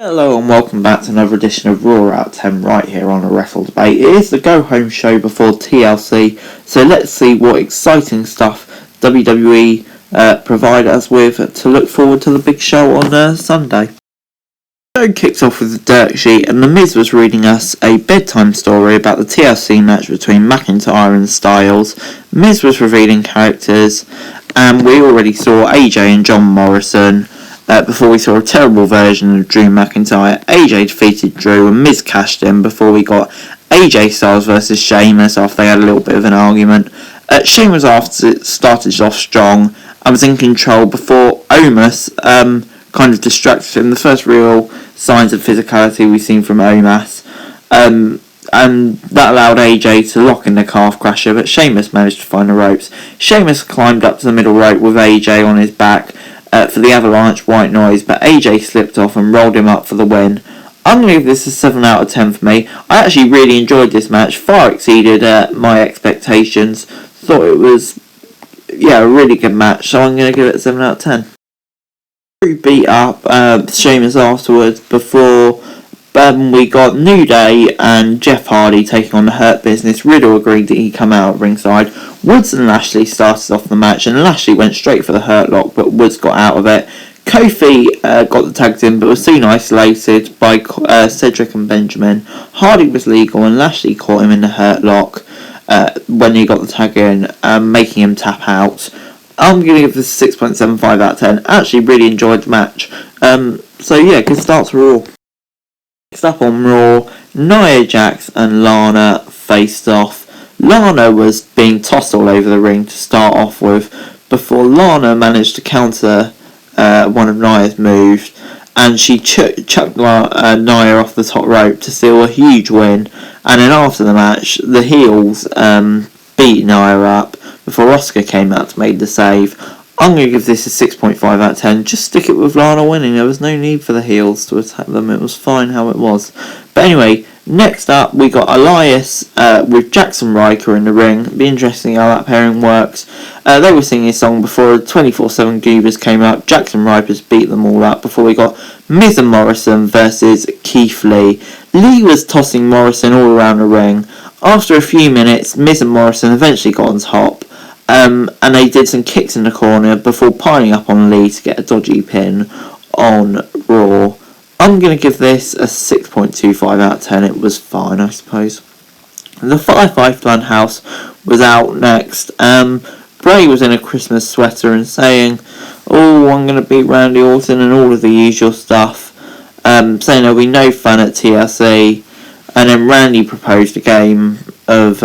Hello and welcome back to another edition of Raw Out 10 right here on a Wrestle Debate. It is the go-home show before TLC, so let's see what exciting stuff WWE provide us with to look forward to the big show on Sunday. The show kicks off with the dirt sheet, and The Miz was reading us a bedtime story about the TLC match between McIntyre and Styles. Miz was revealing characters, and we already saw AJ and John Morrison. Before we saw a terrible version of Drew McIntyre. AJ defeated Drew and Miz cashed in before we got AJ Styles versus Sheamus after they had a little bit of an argument. Sheamus started off strong and was in control before Omos kind of distracted him. The first real signs of physicality we've seen from Omos. And that allowed AJ to lock in the calf crusher, but Sheamus managed to find the ropes. Sheamus climbed up to the middle rope with AJ on his back for the avalanche white noise, but AJ slipped off and rolled him up for the win. I'm going to give this a 7 out of 10 for me. I actually really enjoyed this match, far exceeded my expectations. Thought it was, a really good match, so I'm going to give it a 7 out of 10. Drew beat up Sheamus afterwards before we got New Day and Jeff Hardy taking on the Hurt Business. Riddle agreed that he'd come out ringside. Woods and Lashley started off the match, and Lashley went straight for the Hurt Lock, but Woods got out of it. Kofi got the tags in, but was soon isolated by Cedric and Benjamin. Hardy was legal, and Lashley caught him in the Hurt Lock when he got the tag in, making him tap out. I'm going to give this a 6.75 out of 10. I actually really enjoyed the match. Good start to Raw. Next up on Raw, Nia Jax and Lana faced off. Lana was being tossed all over the ring to start off with before Lana managed to counter one of Nia's moves, and she chucked Nia off the top rope to seal a huge win. And then after the match, the heels beat Nia up before Asuka came out to make the save. I'm going to give this a 6.5 out of 10. Just stick it with Lana winning. There was no need for the heels to attack them. It was fine how it was. But anyway, next up we got Elias with Jackson Riker in the ring. It'll be interesting how that pairing works. They were singing a song before 24/7 Goobers came out. Jackson Riker's beat them all up before we got Miz and Morrison versus Keith Lee. Lee was tossing Morrison all around the ring. After a few minutes, Miz and Morrison eventually got on top. And they did some kicks in the corner before piling up on Lee to get a dodgy pin on Raw. I'm going to give this a 6.25 out of 10. It was fine, I suppose. The Firefighter House was out next. Bray was in a Christmas sweater and saying, I'm going to beat Randy Orton and all of the usual stuff. Saying there'll be no fun at TLC. And then Randy proposed a game of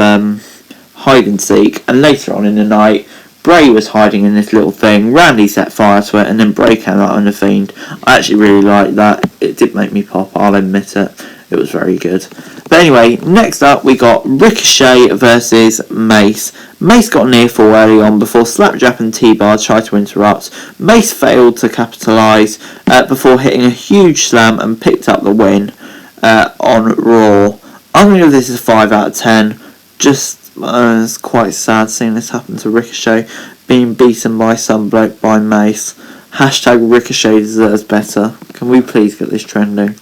hide and seek, and later on in the night, Bray was hiding in this little thing. Randy set fire to it, and then Bray came out on the Fiend. I actually really liked that. It did make me pop, I'll admit it. It was very good. But anyway, next up we got Ricochet versus Mace. Mace got near fall early on before Slapjap and T-Bar tried to interrupt. Mace failed to capitalise before hitting a huge slam and picked up the win on Raw. I'm going to give this a 5 out of 10. It's quite sad seeing this happen to Ricochet, being beaten by some bloke by Mace. Hashtag Ricochet deserves better. Can we please get this trending?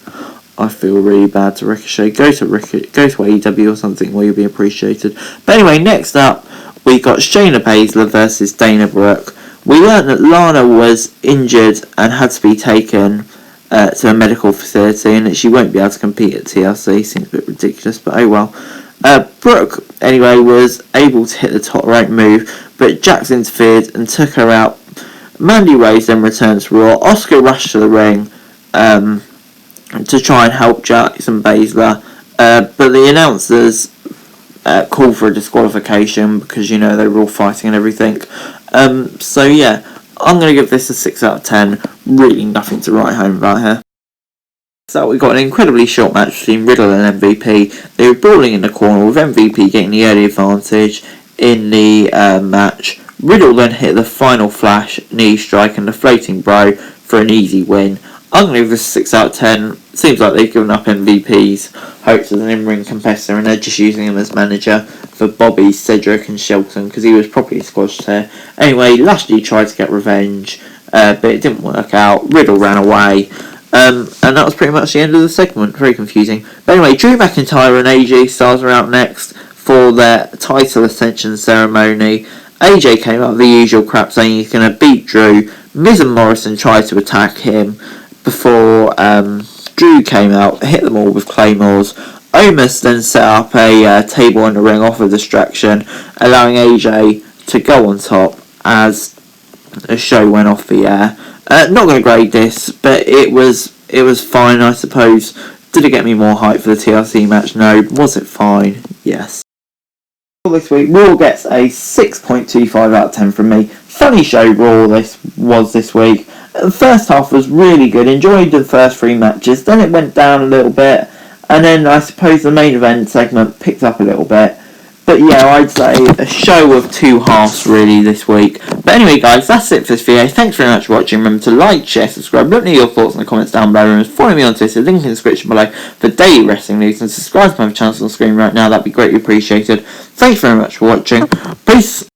I feel really bad to Ricochet. Go to AEW or something where you'll be appreciated. But anyway, next up we got Shayna Baszler versus Dana Brooke. We learned that Lana was injured and had to be taken to a medical facility, and that she won't be able to compete at TLC. Seems a bit ridiculous, but oh well. Brooke, anyway, was able to hit the top right move, but Jax interfered and took her out. Mandy Rose then returned to Raw. Asuka rushed to the ring to try and help Jax and Baszler, but the announcers called for a disqualification because, they were all fighting and everything. I'm going to give this a 6 out of 10. Really nothing to write home about here. So we got an incredibly short match between Riddle and MVP. They were brawling in the corner with MVP getting the early advantage in the match. Riddle then hit the final flash, knee strike and the floating bro for an easy win. I'm going to give this a 6 out of 10. Seems like they've given up MVP's hopes as an in-ring competitor, and they're just using him as manager for Bobby, Cedric and Shelton because he was properly squashed here. Anyway, Lashley tried to get revenge, but it didn't work out. Riddle ran away. And that was pretty much the end of the segment. Very confusing. But anyway, Drew McIntyre and AJ Styles are out next for their title ascension ceremony. AJ came up with the usual crap saying he's going to beat Drew. Miz and Morrison tried to attack him before Drew came out, hit them all with claymores. Omos then set up a table in the ring off a distraction, allowing AJ to go on top as the show went off the air. Not going to grade this, but it was fine, I suppose. Did it get me more hype for the TLC match? No. Was it fine? Yes. This week, Raw gets a 6.25 out of 10 from me. Funny show Raw this week. The first half was really good. Enjoyed the first 3 matches. Then it went down a little bit. And then I suppose the main event segment picked up a little bit. But yeah, I'd say a show of 2 halves really this week. But anyway guys, that's it for this video. Thanks very much for watching. Remember to like, share, subscribe. Let me know your thoughts in the comments down below. Remember to follow me on Twitter, link in the description below for daily wrestling news. And subscribe to my channel on the screen right now. That'd be greatly appreciated. Thanks very much for watching. Peace.